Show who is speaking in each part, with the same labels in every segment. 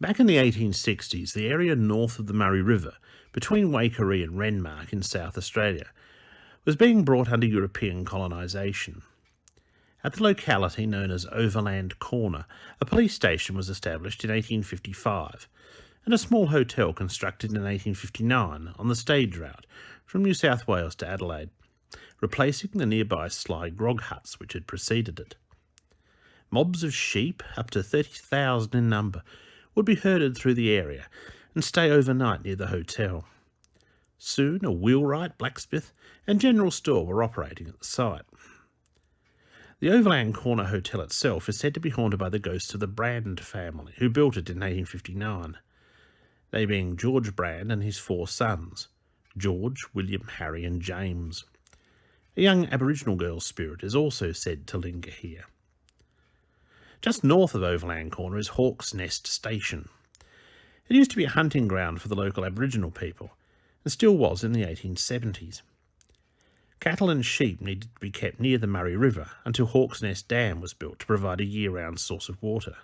Speaker 1: Back in the 1860s, the area north of the Murray River, between Waikerie and Renmark in South Australia, was being brought under European colonisation. At the locality known as Overland Corner, a police station was established in 1855, and a small hotel constructed in 1859 on the stage route from New South Wales to Adelaide, replacing the nearby Sly grog huts which had preceded it. Mobs of sheep, up to 30,000 in number, would be herded through the area and stay overnight near the hotel. Soon a wheelwright, blacksmith and general store were operating at the site. The Overland Corner Hotel itself is said to be haunted by the ghosts of the Brand family, who built it in 1859, they being George Brand and his 4 sons, George, William, Harry and James. A young Aboriginal girl's spirit is also said to linger here. Just north of Overland Corner is Hawk's Nest Station. It used to be a hunting ground for the local Aboriginal people, and still was in the 1870s. Cattle and sheep needed to be kept near the Murray River until Hawk's Nest Dam was built to provide a year-round source of water.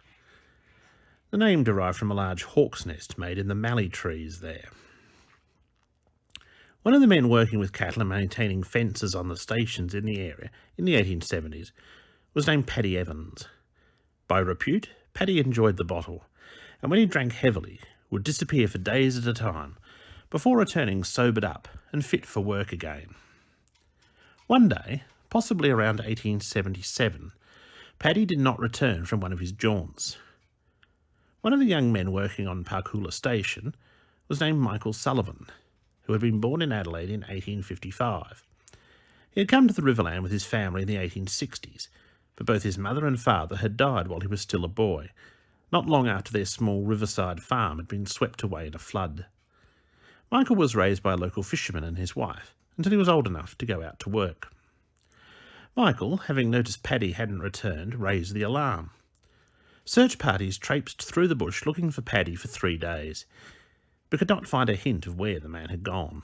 Speaker 1: The name derived from a large hawk's nest made in the mallee trees there. One of the men working with cattle and maintaining fences on the stations in the area in the 1870s was named Paddy Evans. By repute, Paddy enjoyed the bottle, and when he drank heavily, would disappear for days at a time, before returning sobered up and fit for work again. One day, possibly around 1877, Paddy did not return from one of his jaunts. One of the young men working on Parkoola Station was named Michael Sullivan, who had been born in Adelaide in 1855. He had come to the Riverland with his family in the 1860s, but both his mother and father had died while he was still a boy, not long after their small riverside farm had been swept away in a flood. Michael was raised by a local fisherman and his wife until he was old enough to go out to work. Michael, having noticed Paddy hadn't returned, raised the alarm. Search parties traipsed through the bush looking for Paddy for 3 days, but could not find a hint of where the man had gone.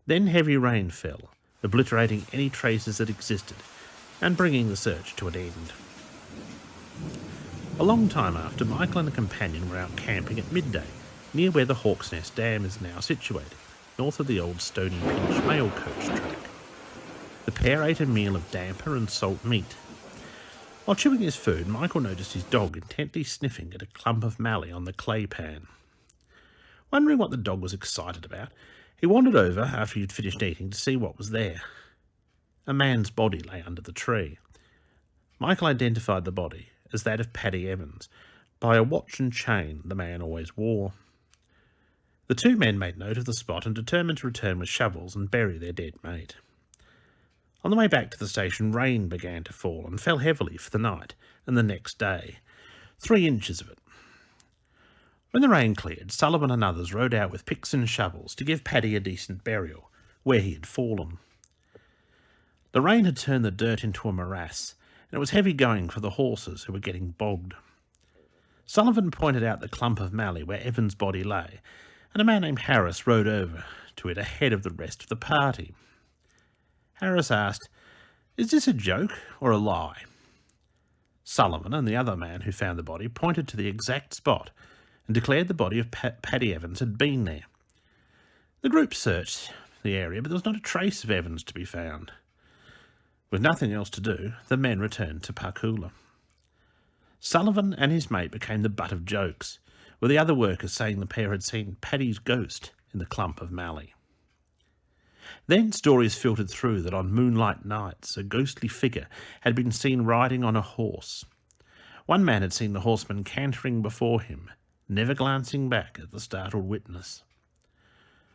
Speaker 1: Then heavy rain fell, obliterating any traces that existed, and bringing the search to an end. A long time after, Michael and a companion were out camping at midday, near where the Hawk's Nest Dam is now situated, north of the old Stony Pinch mail coach track. The pair ate a meal of damper and salt meat. While chewing his food, Michael noticed his dog intently sniffing at a clump of mallee on the clay pan. Wondering what the dog was excited about, he wandered over after he had finished eating to see what was there. A man's body lay under the tree. Michael identified the body as that of Paddy Evans by a watch and chain the man always wore. The 2 men made note of the spot and determined to return with shovels and bury their dead mate. On the way back to the station, rain began to fall and fell heavily for the night and the next day, 3 inches of it. When the rain cleared, Sullivan and others rode out with picks and shovels to give Paddy a decent burial, where he had fallen. The rain had turned the dirt into a morass, and it was heavy going for the horses who were getting bogged. Sullivan pointed out the clump of mallee where Evans' body lay, and a man named Harris rode over to it ahead of the rest of the party. Harris asked, "Is this a joke or a lie?" Sullivan and the other man who found the body pointed to the exact spot and declared the body of Paddy Evans had been there. The group searched the area, but there was not a trace of Evans to be found. With nothing else to do, the men returned to Parkoola. Sullivan and his mate became the butt of jokes, with the other workers saying the pair had seen Paddy's ghost in the clump of mallee. Then stories filtered through that on moonlight nights a ghostly figure had been seen riding on a horse. One man had seen the horseman cantering before him, never glancing back at the startled witness.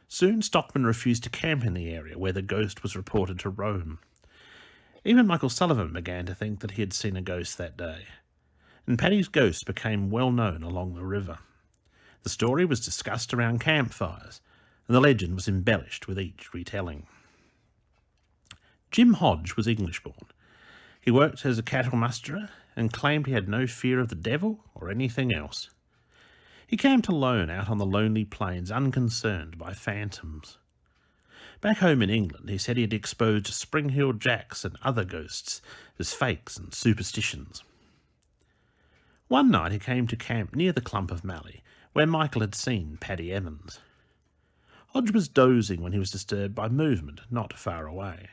Speaker 1: Soon stockmen refused to camp in the area where the ghost was reported to roam. Even Michael Sullivan began to think that he had seen a ghost that day, and Paddy's ghost became well known along the river. The story was discussed around campfires, and the legend was embellished with each retelling. Jim Hodge was English-born. He worked as a cattle musterer and claimed he had no fear of the devil or anything else. He camped alone out on the lonely plains, unconcerned by phantoms. Back home in England, he said he had exposed Spring-Hill Jacks and other ghosts as fakes and superstitions. One night he came to camp near the clump of mallee, where Michael had seen Paddy Evans. Hodge was dozing when he was disturbed by movement not far away.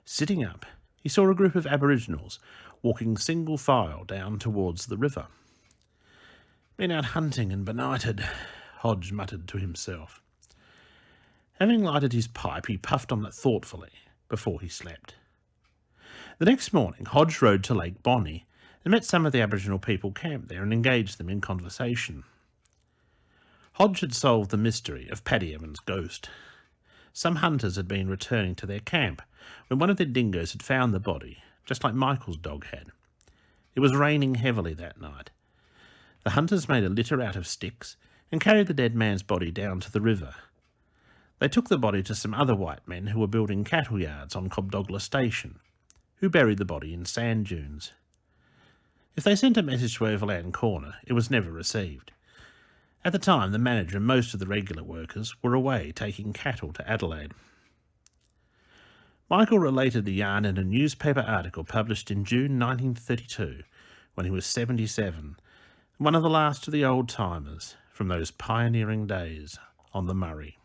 Speaker 1: Sitting up, he saw a group of Aboriginals walking single file down towards the river. "Been out hunting and benighted," Hodge muttered to himself. Having lighted his pipe, he puffed on it thoughtfully before he slept. The next morning, Hodge rode to Lake Bonnie and met some of the Aboriginal people camped there and engaged them in conversation. Hodge had solved the mystery of Paddy Evans' ghost. Some hunters had been returning to their camp when one of their dingoes had found the body, just like Michael's dog had. It was raining heavily that night. The hunters made a litter out of sticks and carried the dead man's body down to the river. They took the body to some other white men who were building cattle yards on Cobdogla Station, who buried the body in sand dunes. If they sent a message to Overland Corner, it was never received. At the time, the manager and most of the regular workers were away taking cattle to Adelaide. Michael related the yarn in a newspaper article published in June 1932, when he was 77, one of the last of the old-timers from those pioneering days on the Murray.